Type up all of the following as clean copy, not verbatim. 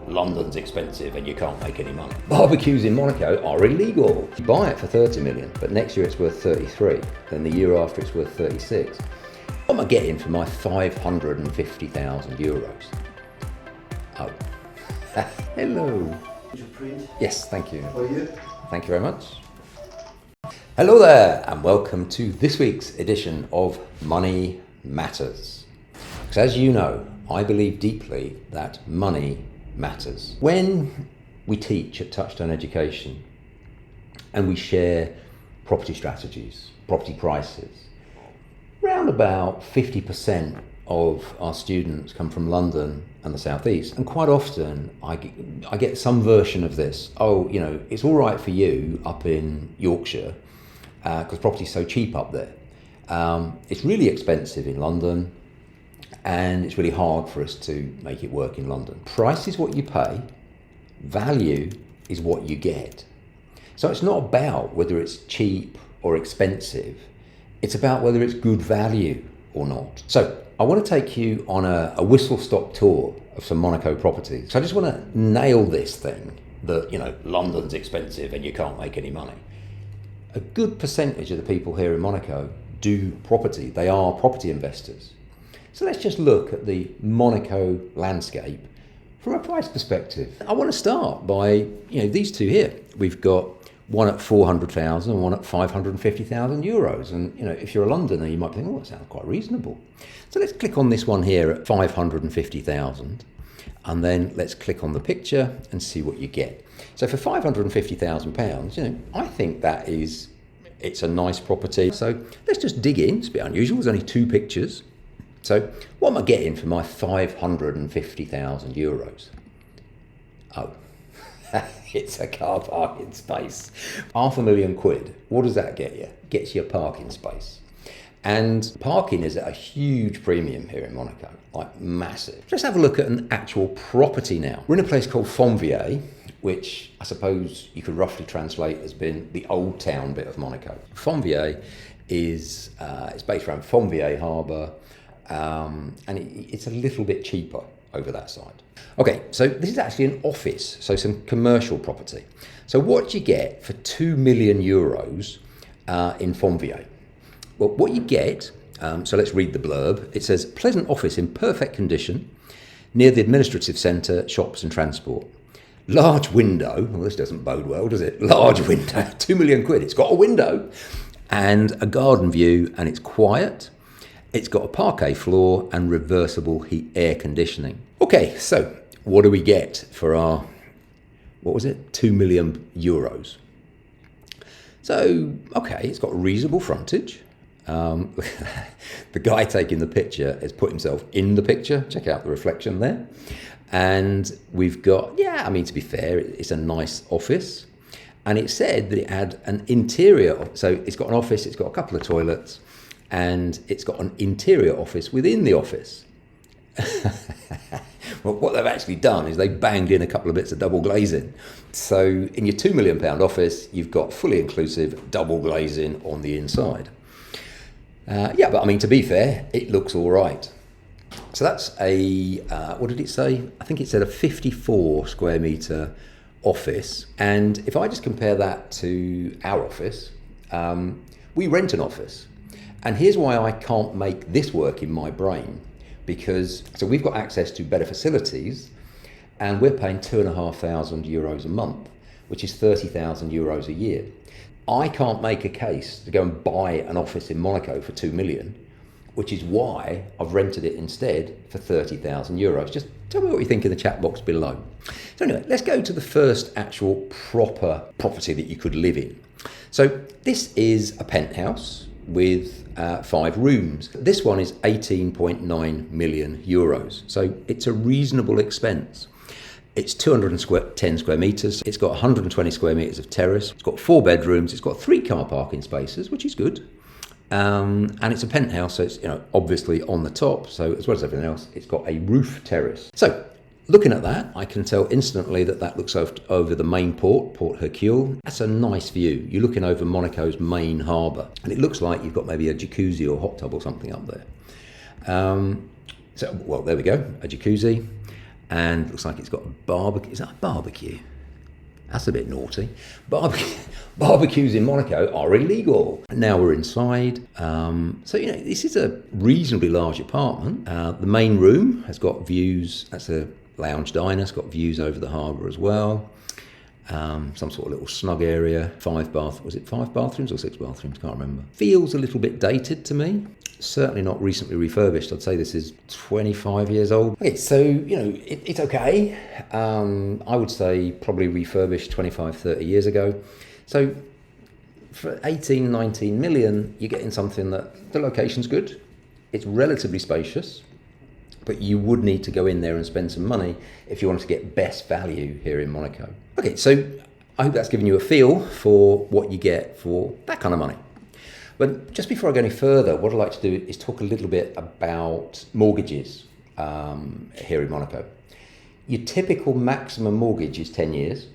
London's expensive and you can't make any money. Barbecues in Monaco are illegal. You buy it for 30 million, but next year it's worth 33. Then the year after it's worth 36. What am I getting for my 550,000 euros? Oh, hello. Yes, thank you. How are you? Thank you very much. Hello there, and welcome to this week's edition of Money Matters. Because as you know, I believe deeply that money matters. When we teach at Touchstone Education and we share property strategies, property prices, around about 50% of our students come from London and the Southeast. And quite often I get some version of this. Oh, you know, it's all right for you up in Yorkshire because property's so cheap up there. It's really expensive in London and it's really hard for us to make it work in London. Price is what you pay, value is what you get. So it's not about whether it's cheap or expensive, it's about whether it's good value or not. So I want to take you on a whistle-stop tour of some Monaco properties. So I just want to nail this thing that, you know, London's expensive and you can't make any money. A good percentage of the people here in Monaco do property. They are property investors. So let's just look at the Monaco landscape from a price perspective. I want to start by, these two here. We've got one at 400,000 and one at 550,000 euros. And, if you're a Londoner, you might think, oh, that sounds quite reasonable. So let's click on this one here at 550,000. And then let's click on the picture and see what you get. So for £550,000, I think it's a nice property. So let's just dig in. It's a bit unusual. There's only two pictures. So what am I getting for my 550,000 euros? Oh, it's a car parking space. £500,000. What does that get you? It gets you a parking space. And parking is at a huge premium here in Monaco, like massive. Let's have a look at an actual property now. We're in a place called Fontvieille, which I suppose you could roughly translate as being the old town bit of Monaco. Fontvieille is it's based around Fontvieille Harbour, and it's a little bit cheaper over that side. Okay, so this is actually an office, so some commercial property. So what do you get for 2 million euros in Fontvieille? Well, what you get, so let's read the blurb. It says, pleasant office in perfect condition, near the administrative centre, shops and transport. Large window, well this doesn't bode well, does it? Large window, £2 million. It's got a window and a garden view and it's quiet. It's got a parquet floor and reversible heat air conditioning. Okay, so what do we get for our, 2 million euros? So, okay, it's got reasonable frontage. The guy taking the picture has put himself in the picture. Check out the reflection there. And we've got, to be fair, it's a nice office. And it said that it had an interior, so it's got an office, it's got a couple of toilets, and it's got an interior office within the office. Well, what they've actually done is they banged in a couple of bits of double glazing. So in your £2 million office, you've got fully inclusive double glazing on the inside. But to be fair, it looks all right. So that's a, what did it say? I think it said a 54 square metre office. And if I just compare that to our office, we rent an office. And here's why I can't make this work in my brain. Because, so we've got access to better facilities and we're paying €2,500 a month, which is 30,000 euros a year. I can't make a case to go and buy an office in Monaco for 2 million, which is why I've rented it instead for 30,000 euros. Just tell me what you think in the chat box below. So anyway, let's go to the first actual proper property that you could live in. So this is a penthouse with 5 rooms. This one is 18.9 million euros. So it's a reasonable expense. It's 210 square metres. It's got 120 square metres of terrace. It's got 4 bedrooms. It's got 3 car parking spaces, which is good. And it's a penthouse, so it's obviously on the top. So as well as everything else, it's got a roof terrace. So looking at that, I can tell instantly that looks over the main port, Port Hercule. That's a nice view. You're looking over Monaco's main harbour. And it looks like you've got maybe a jacuzzi or hot tub or something up there. Well, there we go, a jacuzzi. and looks like it's got a barbecue. Is that a barbecue? That's a bit naughty. Barbecues in Monaco are illegal. Now we're inside. So, this is a reasonably large apartment. The main room has got views. That's a lounge diner. It's got views over the harbour as well. Some sort of little snug area. Was it 5 bathrooms or 6 bathrooms? Can't remember. Feels a little bit dated to me. Certainly not recently refurbished. I'd say this is 25 years old. Okay, so, it's okay. I would say probably refurbished 25, 30 years ago. So for 18, 19 million, you're getting something that the location's good. It's relatively spacious, but you would need to go in there and spend some money if you wanted to get best value here in Monaco. Okay, so I hope that's given you a feel for what you get for that kind of money. But just before I go any further, what I'd like to do is talk a little bit about mortgages here in Monaco. Your typical maximum mortgage is 10 years,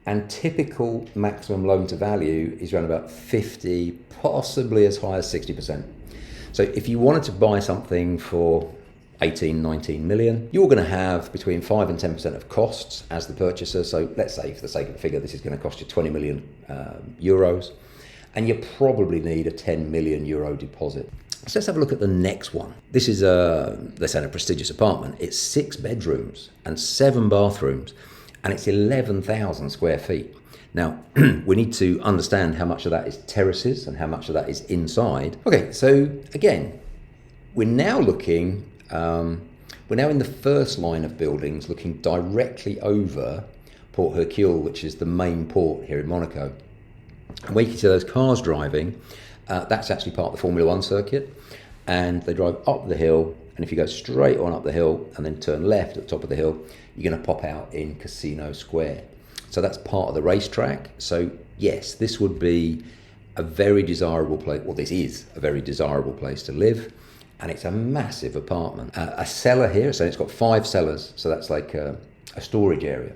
and typical maximum loan to value is around about 50, possibly as high as 60%. So if you wanted to buy something for 18, 19 million, you're going to have between 5 and 10% of costs as the purchaser. So let's say, for the sake of the figure, this is going to cost you 20 million euros. And you probably need a 10 million euro deposit. So let's have a look at the next one. This is let's say a prestigious apartment. It's 6 bedrooms and 7 bathrooms, and it's 11,000 square feet. Now, we need to understand how much of that is terraces and how much of that is inside. Okay, so again, we're now looking, we're now in the first line of buildings looking directly over Port Hercule, which is the main port here in Monaco. And where you can see those cars driving, that's actually part of the Formula One circuit, and they drive up the hill, and if you go straight on up the hill and then turn left at the top of the hill, you're going to pop out in Casino Square. So that's part of the racetrack. So yes, this would be a very desirable place. Well, this is a very desirable place to live, and it's a massive apartment. A cellar here, so it's got 5 cellars, so that's like a storage area.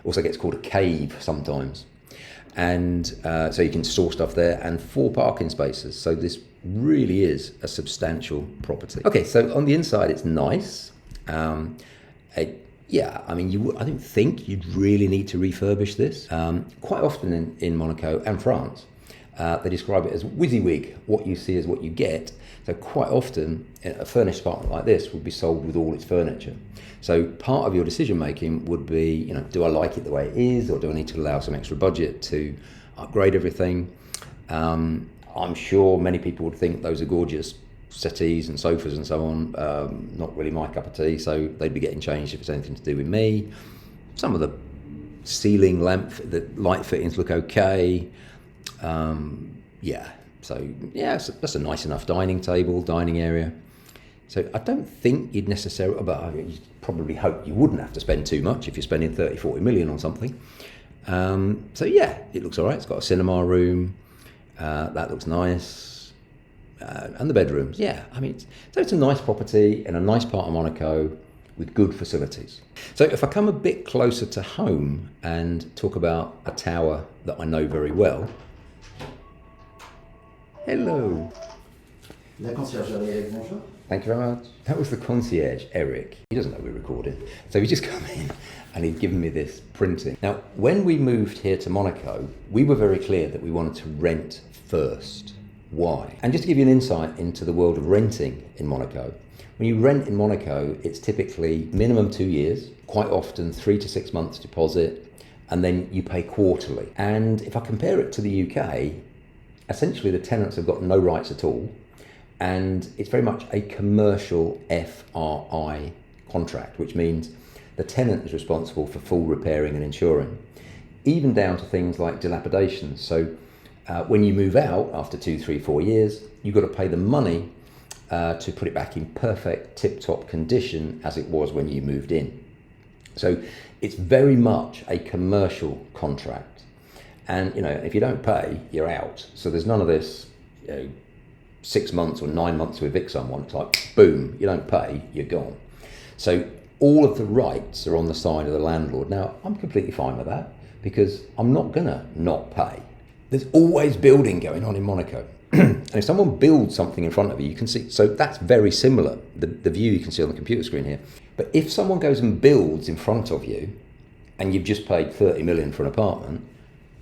Also gets called a cave sometimes. And so you can store stuff there, and 4 parking spaces. So this really is a substantial property. Okay, so on the inside, it's nice. Yeah, I mean, I don't think you'd really need to refurbish this. Quite often in Monaco and France, they describe it as WYSIWYG. What you see is what you get. So quite often, a furnished apartment like this would be sold with all its furniture. So part of your decision making would be, do I like it the way it is, or do I need to allow some extra budget to upgrade everything? I'm sure many people would think those are gorgeous settees and sofas and so on. Not really my cup of tea, so they'd be getting changed if it's anything to do with me. Some of the ceiling the light fittings look okay. That's a nice enough dining area. So I don't think you'd necessarily, but you probably hope you wouldn't have to spend too much if you're spending 30, 40 million on something. So yeah, it looks all right. It's got a cinema room. That looks nice. And the bedrooms, yeah. I mean, it's a nice property in a nice part of Monaco with good facilities. So if I come a bit closer to home and talk about a tower that I know very well. Hello. La conciergerie, Eric, bonjour. Thank you very much. That was the concierge, Eric. He doesn't know we're recording. So he just come in and he'd given me this printing. Now, when we moved here to Monaco, we were very clear that we wanted to rent first. Why? And just to give you an insight into the world of renting in Monaco, when you rent in Monaco, it's typically minimum 2 years, quite often 3 to 6 months deposit, and then you pay quarterly. And if I compare it to the UK, essentially the tenants have got no rights at all, and it's very much a commercial FRI contract, which means the tenant is responsible for full repairing and insuring, even down to things like dilapidation. So when you move out after 2, 3, 4 years, you've got to pay the money to put it back in perfect tip-top condition as it was when you moved in. So it's very much a commercial contract. And, if you don't pay, you're out. So there's none of this, 6 months or 9 months to evict someone. It's like, boom, you don't pay, you're gone. So all of the rights are on the side of the landlord. Now, I'm completely fine with that because I'm not going to not pay. There's always building going on in Monaco. And if someone builds something in front of you, you can see, so that's very similar, the view you can see on the computer screen here. But if someone goes and builds in front of you, and you've just paid 30 million for an apartment,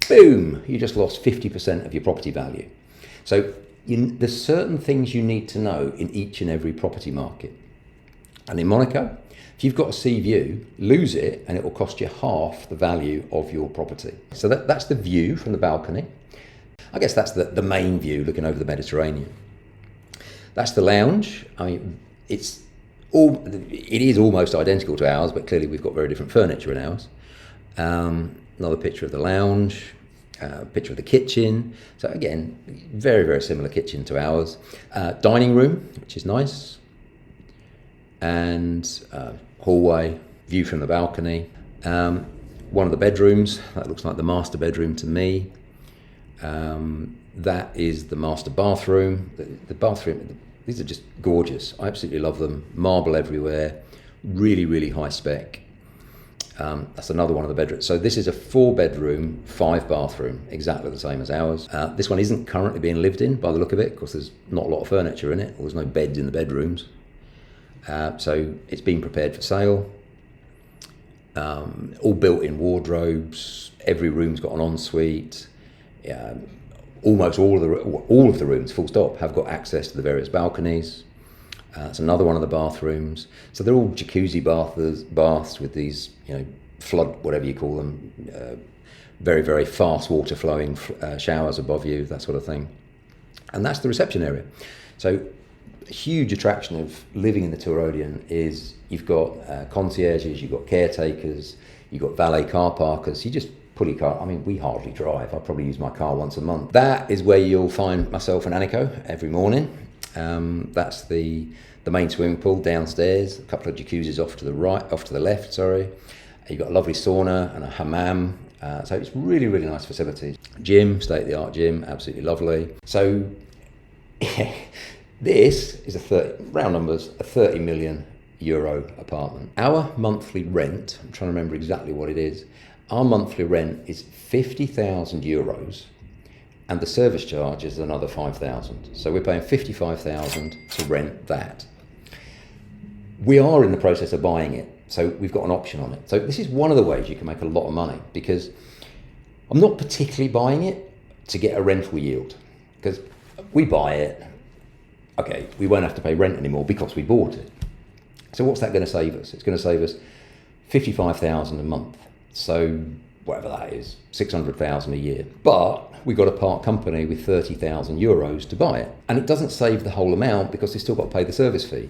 boom, you just lost 50% of your property value. So there's certain things you need to know in each and every property market. And in Monaco, if you've got a sea view, lose it and it will cost you half the value of your property. So that's the view from the balcony. I guess that's the main view looking over the Mediterranean. That's the lounge. I mean, it is almost identical to ours, but clearly we've got very different furniture in ours. Another picture of the lounge, picture of the kitchen. So again, very, very similar kitchen to ours. Dining room, which is nice. And hallway, view from the balcony. One of the bedrooms, that looks like the master bedroom to me. That is the master bathroom. The bathroom, these are just gorgeous. I absolutely love them. Marble everywhere, really, really high spec. That's another one of the bedrooms. So this is a 4-bedroom, 5-bathroom, exactly the same as ours. This one isn't currently being lived in by the look of it, because there's not a lot of furniture in it, or there's no beds in the bedrooms. So it's been prepared for sale. All built-in wardrobes. Every room's got an ensuite. Almost all of the rooms, full stop, have got access to the various balconies. It's another one of the bathrooms. So they're all jacuzzi baths with these, flood, whatever you call them, very, very fast water flowing showers above you, that sort of thing. And that's the reception area. So a huge attraction of living in the Tour Odeon is you've got concierges, you've got caretakers, you've got valet car parkers. You just pull your car. I mean, we hardly drive. I probably use my car once a month. That is where you'll find myself and Anniko every morning. That's the main swimming pool downstairs, a couple of jacuzzis off to the left, You've got a lovely sauna and a hammam. So it's really, really nice facilities. Gym, state-of-the-art gym, absolutely lovely. So this is round numbers, a 30 million euro apartment. Our monthly rent, I'm trying to remember exactly what it is. Our monthly rent is 50,000 euros. And the service charge is another 5,000. So we're paying 55,000 to rent that. We are in the process of buying it, so we've got an option on it. So this is one of the ways you can make a lot of money, because I'm not particularly buying it to get a rental yield, because we buy it, okay, we won't have to pay rent anymore because we bought it. So what's that going to save us? It's going to save us 55,000 a month. So whatever that is, 600,000 a year. But we got a part company with 30,000 euros to buy it. And it doesn't save the whole amount because they've still got to pay the service fee.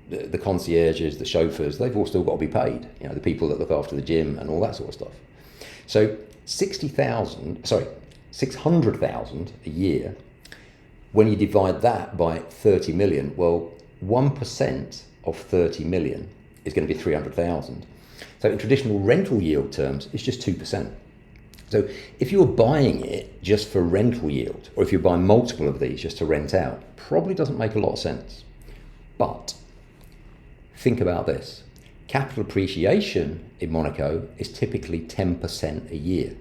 The concierges, the chauffeurs, they've all still got to be paid. The people that look after the gym and all that sort of stuff. So 600,000 a year, when you divide that by 30 million, well, 1% of 30 million is going to be 300,000. So in traditional rental yield terms, it's just 2%. So if you're buying it just for rental yield, or if you're buying multiple of these just to rent out, probably doesn't make a lot of sense. But think about this. Capital appreciation in Monaco is typically 10% a year.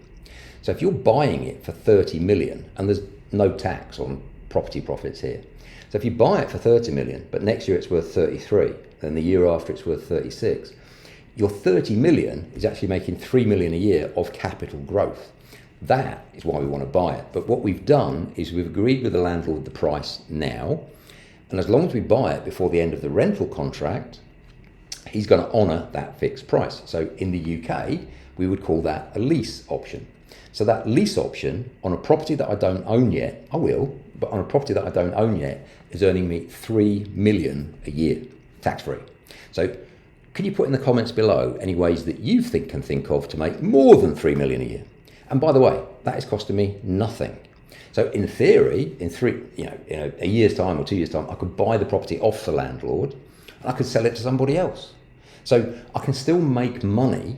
So if you're buying it for 30 million, and there's no tax on property profits here. So if you buy it for 30 million, but next year it's worth 33, then the year after it's worth 36, your 30 million is actually making 3 million a year of capital growth. That is why we want to buy it. But what we've done is we've agreed with the landlord the price now, and as long as we buy it before the end of the rental contract, he's going to honour that fixed price. So in the UK, we would call that a lease option. So that lease option on a property that I don't own yet, I will, but on a property that I don't own yet, is earning me 3 million a year, tax-free. So can you put in the comments below any ways that you can think of to make more than 3 million a year? And by the way, that is costing me nothing. So in theory, in a year's time or 2 years' time, I could buy the property off the landlord and I could sell it to somebody else. So I can still make money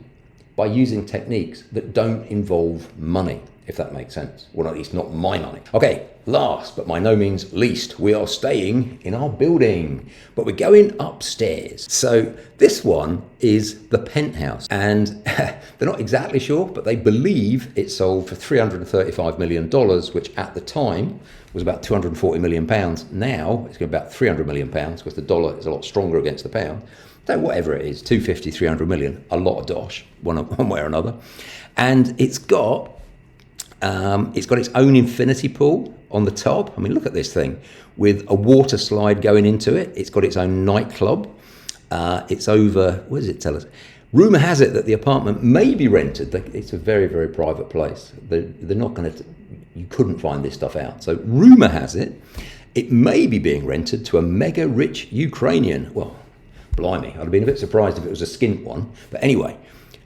by using techniques that don't involve money, if that makes sense. Well, at least not my money. Okay, last but by no means least, we are staying in our building, but we're going upstairs. So this one is the Penthouse, and they're not exactly sure, but they believe it sold for $335 million, which at the time was about £240 million. Now it's going to be about £300 million because the dollar is a lot stronger against the pound. So whatever it is, 250, 300 million, a lot of dosh, one way or another. And it's got its own infinity pool on the top. I mean, look at this thing with a water slide going into it. It's got its own nightclub. It's over, what does it tell us? Rumour has it that the apartment may be rented. It's a very, very private place. They're not going to, you couldn't find this stuff out. So rumour has it may be being rented to a mega rich Ukrainian. Well, blimey, I'd have been a bit surprised if it was a skint one. But anyway,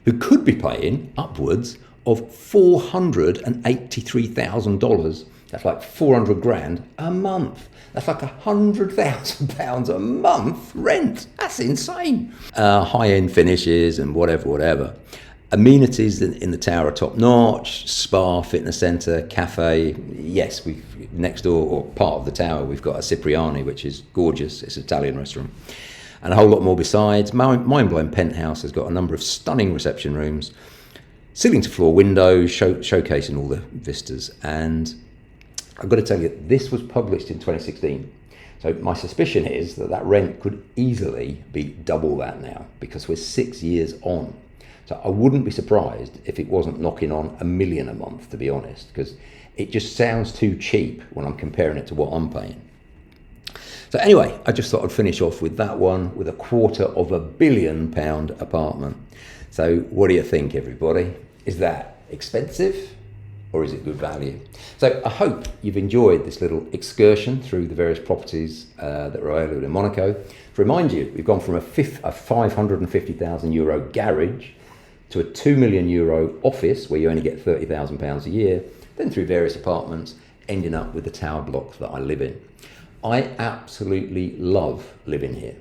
who could be paying upwards of $483,000. That's like 400 grand a month. That's like £100,000 a month rent. That's insane. High-end finishes and whatever. Amenities in the tower are top notch. Spa, fitness centre, cafe. Yes, we've next door or part of the tower we've got a Cipriani, which is gorgeous. It's an Italian restaurant. And a whole lot more besides. Mind-blowing Penthouse has got a number of stunning reception rooms, ceiling to floor windows, showcasing all the vistas. And I've got to tell you, this was published in 2016. So my suspicion is that rent could easily be double that now because we're 6 years on. So I wouldn't be surprised if it wasn't knocking on $1 million a month, to be honest, because it just sounds too cheap when I'm comparing it to what I'm paying. So anyway, I just thought I'd finish off with that one, with a £250 million apartment. So what do you think, everybody? Is that expensive or is it good value? So I hope you've enjoyed this little excursion through the various properties that are available in Monaco. To remind you, we've gone from a €550,000 garage to a €2 million office where you only get £30,000 a year, then through various apartments, ending up with the tower block that I live in. I absolutely love living here.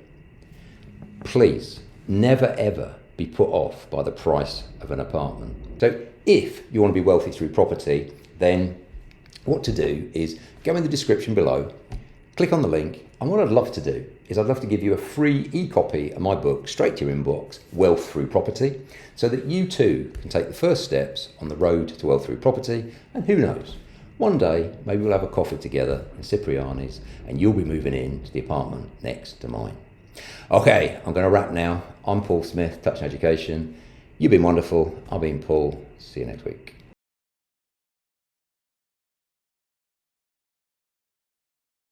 Please, never ever be put off by the price of an apartment. So if you want to be wealthy through property, then what to do is go in the description below, click on the link, and what I'd love to do is I'd love to give you a free e-copy of my book straight to your inbox, Wealth Through Property, so that you too can take the first steps on the road to wealth through property. And who knows, one day maybe we'll have a coffee together in Cipriani's and you'll be moving in to the apartment next to mine. Okay, I'm going to wrap now. I'm Paul Smith, Touch and Education. You've been wonderful. I've been Paul. See you next week.